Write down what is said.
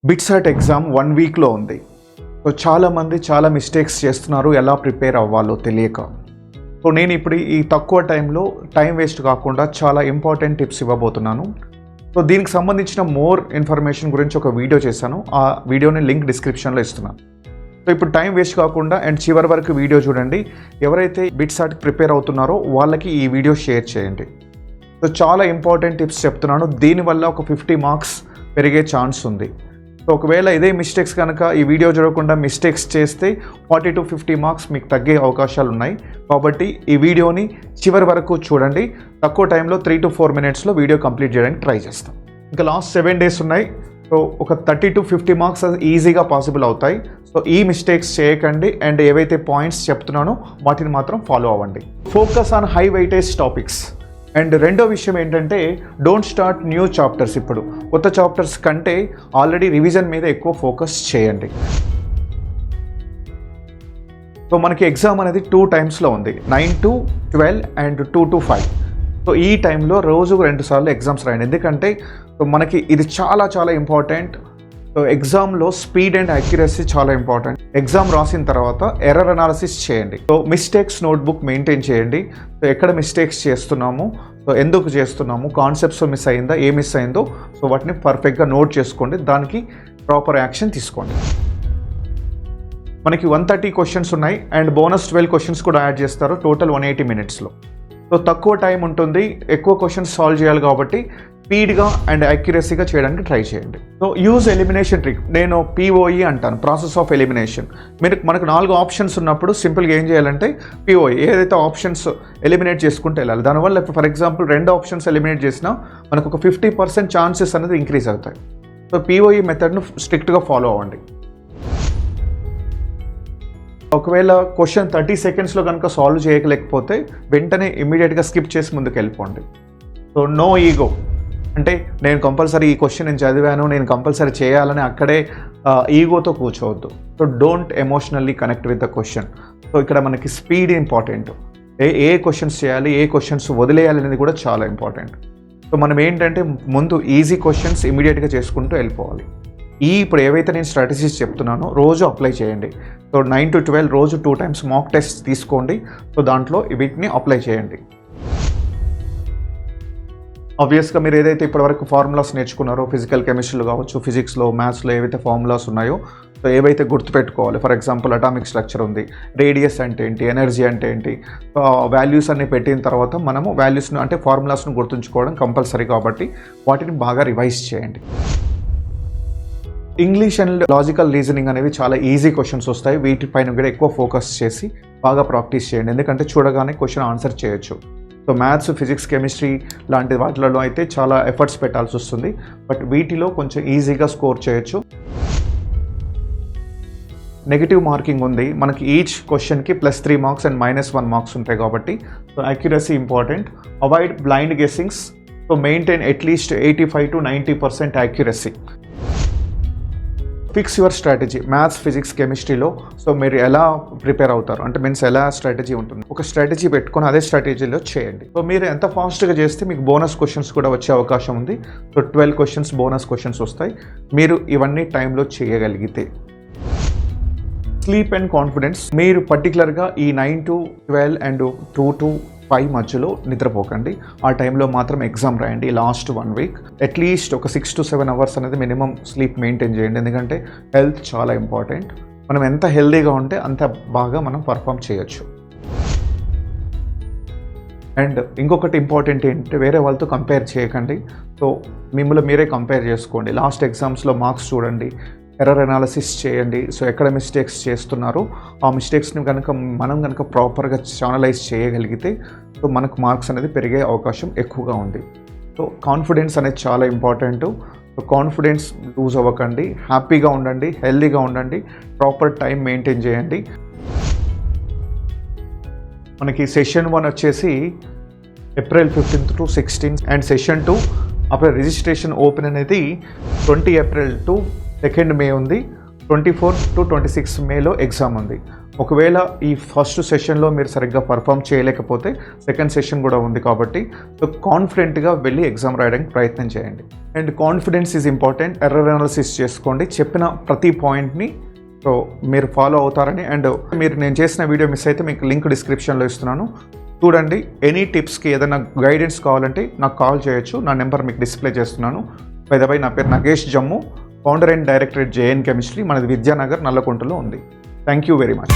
BITSAT exam 1 వీక్లో ఉంది. So చాలామంది చాలా మిస్టేక్స్ చేస్తున్నారు, ఎలా ప్రిపేర్ అవ్వాలో తెలియక. సో నేను ఇప్పుడు ఈ తక్కువ టైంలో టైం వేస్ట్ కాకుండా చాలా ఇంపార్టెంట్ టిప్స్ ఇవ్వబోతున్నాను. సో దీనికి సంబంధించిన మోర్ ఇన్ఫర్మేషన్ గురించి ఒక వీడియో చేశాను, ఆ వీడియోని లింక్ డిస్క్రిప్షన్లో ఇస్తున్నాను. సో ఇప్పుడు టైం వేస్ట్ కాకుండా అండ్ చివరి వరకు వీడియో చూడండి. ఎవరైతే బిట్సాట్కి ప్రిపేర్ అవుతున్నారో వాళ్ళకి ఈ వీడియో షేర్ చేయండి. సో చాలా ఇంపార్టెంట్ టిప్స్ చెప్తున్నాను, దీనివల్ల ఒక 50 మార్క్స్ పెరిగే ఛాన్స్ ఉంది. సో ఒకవేళ ఇదే మిస్టేక్స్ కనుక ఈ వీడియో చూడకుండా మిస్టేక్స్ చేస్తే 40 to 50 మార్క్స్ మీకు తగ్గే అవకాశాలు ఉన్నాయి. కాబట్టి ఈ వీడియోని చివరి వరకు చూడండి. తక్కువ టైంలో 3 to 4 మినిట్స్లో వీడియో కంప్లీట్ చేయడానికి ట్రై చేస్తాం. ఇంకా లాస్ట్ 7 days ఉన్నాయి. సో ఒక 30 to 50 మార్క్స్ ఈజీగా పాసిబుల్ అవుతాయి. సో ఈ మిస్టేక్స్ చేయకండి అండ్ ఏవైతే పాయింట్స్ చెప్తున్నానో వాటిని మాత్రం ఫాలో అవ్వండి. Focus on high weightage topics. And రెండో విషయం ఏంటంటే డోంట్ స్టార్ట్ న్యూ చాప్టర్స్. ఇప్పుడు కొత్త చాప్టర్స్ కంటే ఆల్రెడీ రివిజన్ మీద ఎక్కువ ఫోకస్ చేయండి. సో మనకి ఎగ్జామ్ అనేది 2 టైమ్స్లో ఉంది, 9 to 12 అండ్ 2 to 5. సో ఈ టైంలో రోజుకు 2 సార్లు ఎగ్జామ్స్ రాయండి. ఎందుకంటే మనకి ఇది చాలా చాలా ఇంపార్టెంట్. సో ఎగ్జామ్లో స్పీడ్ అండ్ యాక్యురసీ చాలా ఇంపార్టెంట్. ఎగ్జామ్ రాసిన తర్వాత ఎర్రర్ అనాలిసిస్ చేయండి. సో మిస్టేక్స్ నోట్బుక్ మెయింటైన్ చేయండి. సో ఎక్కడ మిస్టేక్స్ చేస్తున్నాము, సో ఎందుకు చేస్తున్నాము, కాన్సెప్ట్స్ మిస్ అయిందా, ఏ మిస్ అయిందో సో వాటిని పర్ఫెక్ట్గా నోట్ చేసుకోండి, దానికి ప్రాపర్ యాక్షన్ తీసుకోండి. మనకి 130 క్వశ్చన్స్ ఉన్నాయి అండ్ బోనస్ 12 క్వశ్చన్స్ కూడా యాడ్ చేస్తారు, టోటల్ 180 మినిట్స్లో. సో తక్కువ టైం ఉంటుంది, ఎక్కువ క్వశ్చన్స్ సాల్వ్ చేయాలి కాబట్టి స్పీడ్గా అండ్ యాక్యురసీగా చేయడానికి ట్రై చేయండి. So use elimination trick. నేను POE అంటాను, ప్రాసెస్ ఆఫ్ ఎలిమినేషన్. మనకు 4 ఆప్షన్స్ ఉన్నప్పుడు సింపుల్గా ఏం చేయాలంటే POE ఏదైతే ఆప్షన్స్ ఎలిమినేట్ చేసుకుంటూ వెళ్ళాలి. దానివల్ల ఫర్ ఎగ్జాంపుల్ 2 ఆప్షన్స్ ఎలిమినేట్ చేసినా మనకు ఒక 50% ఛాన్సెస్ అనేది ఇంక్రీజ్ అవుతాయి. సో POE మెథడ్ను స్ట్రిక్ట్గా ఫాలో అవ్వండి. ఒకవేళ క్వశ్చన్ 30 సెకండ్స్లో కనుక సాల్వ్ చేయలేకపోతే వెంటనే ఇమ్మీడియట్గా స్కిప్ చేసి ముందుకు వెళ్ళిపోండి. So no ego. అంటే నేను కంపల్సరీ ఈ క్వశ్చన్ నేను చదివాను, నేను కంపల్సరీ చేయాలని అక్కడే ఈగోతో కూర్చోవద్దు. So don't emotionally connect with the question. So ఇక్కడ మనకి స్పీడ్ ఇంపార్టెంట్. ఏ క్వశ్చన్స్ చేయాలి, ఏ క్వశ్చన్స్ వదిలేయాలి అనేది కూడా చాలా ఇంపార్టెంట్. సో మనం ఏంటంటే ముందు ఈజీ క్వశ్చన్స్ ఇమీడియట్గా చేసుకుంటూ వెళ్ళిపోవాలి. ఇప్పుడు ఏవైతే నేను స్ట్రాటజీస్ చెప్తున్నానో రోజు అప్లై చేయండి. సో 9 to 12 రోజు 2 times మాక్ టెస్ట్ తీసుకోండి. సో దాంట్లో వీటిని అప్లై చేయండి. ఆబ్వియస్గా మీరు ఏదైతే ఇప్పటివరకు ఫార్ములాస్ నేర్చుకున్నారో, ఫిజికల్ కెమిస్ట్రీలో కావచ్చు, ఫిజిక్స్లో, మ్యాథ్స్లో ఏవైతే ఫార్ములాస్ ఉన్నాయో సో ఏవైతే గుర్తుపెట్టుకోవాలి. ఫర్ ఎగ్జాంపుల్ అటామిక్ స్ట్రక్చర్ ఉంది, రేడియస్ అంటే ఏంటి, ఎనర్జీ అంటే ఏంటి, వాల్యూస్ అన్ని పెట్టిన తర్వాత మనము వాల్యూస్ను అంటే ఫార్ములాస్ను గుర్తుంచుకోవడం కంపల్సరీ. కాబట్టి వాటిని బాగా రివైజ్ చేయండి. ఇంగ్లీష్ అండ్ లాజికల్ రీజనింగ్ అనేవి చాలా ఈజీ క్వశ్చన్స్ వస్తాయి. వీటిపైన కూడా ఎక్కువ ఫోకస్ చేసి బాగా ప్రాక్టీస్ చేయండి, ఎందుకంటే చూడగానే క్వశ్చన్ ఆన్సర్ చేయొచ్చు. సో మ్యాథ్స్, ఫిజిక్స్, కెమిస్ట్రీ లాంటి వాటిలలో అయితే చాలా ఎఫర్ట్స్ పెట్టాల్సి వస్తుంది, బట్ వీటిలో కొంచెం ఈజీగా స్కోర్ చేయొచ్చు. నెగిటివ్ మార్కింగ్ ఉంది మనకి, ఈచ్ క్వశ్చన్కి +3 మార్క్స్ అండ్ -1 మార్క్స్ ఉంటాయి. కాబట్టి so accuracy important. Avoid blind guessings. So maintain at least 85 to 90% accuracy. Fix your strategy. Maths, physics, కెమిస్ట్రీలో సో మీరు ఎలా ప్రిపేర్ అవుతారు అంటే మీన్స్ ఎలా స్ట్రాటజీ ఉంటుంది, ఒక స్ట్రాటజీ పెట్టుకొని అదే స్ట్రాటజీలో చేయండి. సో మీరు ఎంత ఫాస్ట్గా చేస్తే మీకు బోనస్ క్వశ్చన్స్ కూడా వచ్చే అవకాశం ఉంది. సో 12 క్వశ్చన్స్ బోనస్ క్వశ్చన్స్ వస్తాయి మీరు ఇవన్నీ టైంలో చేయగలిగితే. Sleep and confidence. మీరు పర్టికులర్గా ఈ 9 to 12 అండ్ 2 to 5 మధ్యలో నిద్రపోకండి. ఆ టైంలో మాత్రం ఎగ్జామ్ రాయండి. లాస్ట్ 1 week అట్లీస్ట్ ఒక 6 to 7 hours అనేది మినిమం స్లీప్ మెయింటైన్ చేయండి, ఎందుకంటే హెల్త్ చాలా ఇంపార్టెంట్. మనం ఎంత హెల్తీగా ఉంటే అంత బాగా మనం పర్ఫామ్ చేయొచ్చు. అండ్ ఇంకొకటి ఇంపార్టెంట్ ఏంటంటే వేరే వాళ్ళతో కంపేర్ చేయకండి. సో మిమ్మల్ని మీరే కంపేర్ చేసుకోండి. లాస్ట్ ఎగ్జామ్స్లో మార్క్స్ చూడండి, ఎర్రర్ అనాలిసిస్ చేయండి. సో ఎక్కడ మిస్టేక్స్ చేస్తున్నారో ఆ మిస్టేక్స్ని మనం కనుక ప్రాపర్గా ఛానలైజ్ చేయగలిగితే సో మనకు మార్క్స్ అనేది పెరిగే అవకాశం ఎక్కువగా ఉంది. సో కాన్ఫిడెన్స్ అనేది చాలా ఇంపార్టెంట్. సో కాన్ఫిడెన్స్ లూజ్ అవ్వకండి, హ్యాపీగా ఉండండి, హెల్తీగా ఉండండి, ప్రాపర్ టైం మెయింటైన్ చేయండి. మనకి సెషన్ 1 వచ్చేసి April 15th to 16th and session 2 అప్పుడు రిజిస్ట్రేషన్ ఓపెన్ అనేది 20 April to 2nd May ఉంది. 24 to 26 మేలో ఎగ్జామ్ ఉంది. ఒకవేళ ఈ ఫస్ట్ సెషన్లో మీరు సరిగ్గా పర్ఫామ్ చేయలేకపోతే సెకండ్ సెషన్ కూడా ఉంది కాబట్టి సో కాన్ఫిడెంట్గా వెళ్ళి ఎగ్జామ్ రాయడానికి ప్రయత్నం చేయండి. And confidence is important. Error analysis చేసుకోండి. చెప్పిన ప్రతి పాయింట్ని సో మీరు ఫాలో అవుతారని. అండ్ మీరు నేను చేసిన వీడియో మిస్ అయితే మీకు లింక్ డిస్క్రిప్షన్లో ఇస్తున్నాను, చూడండి. ఎనీ టిప్స్కి ఏదైనా గైడెన్స్ కావాలంటే నాకు కాల్ చేయొచ్చు. నా నెంబర్ మీకు డిస్ప్లే చేస్తున్నాను. బై ద వై నా పేరు Nagesh Jammu, founder and director JN chemistry. మనది విద్యానగర్ నల్లకుంటలో ఉంది. Thank you very much.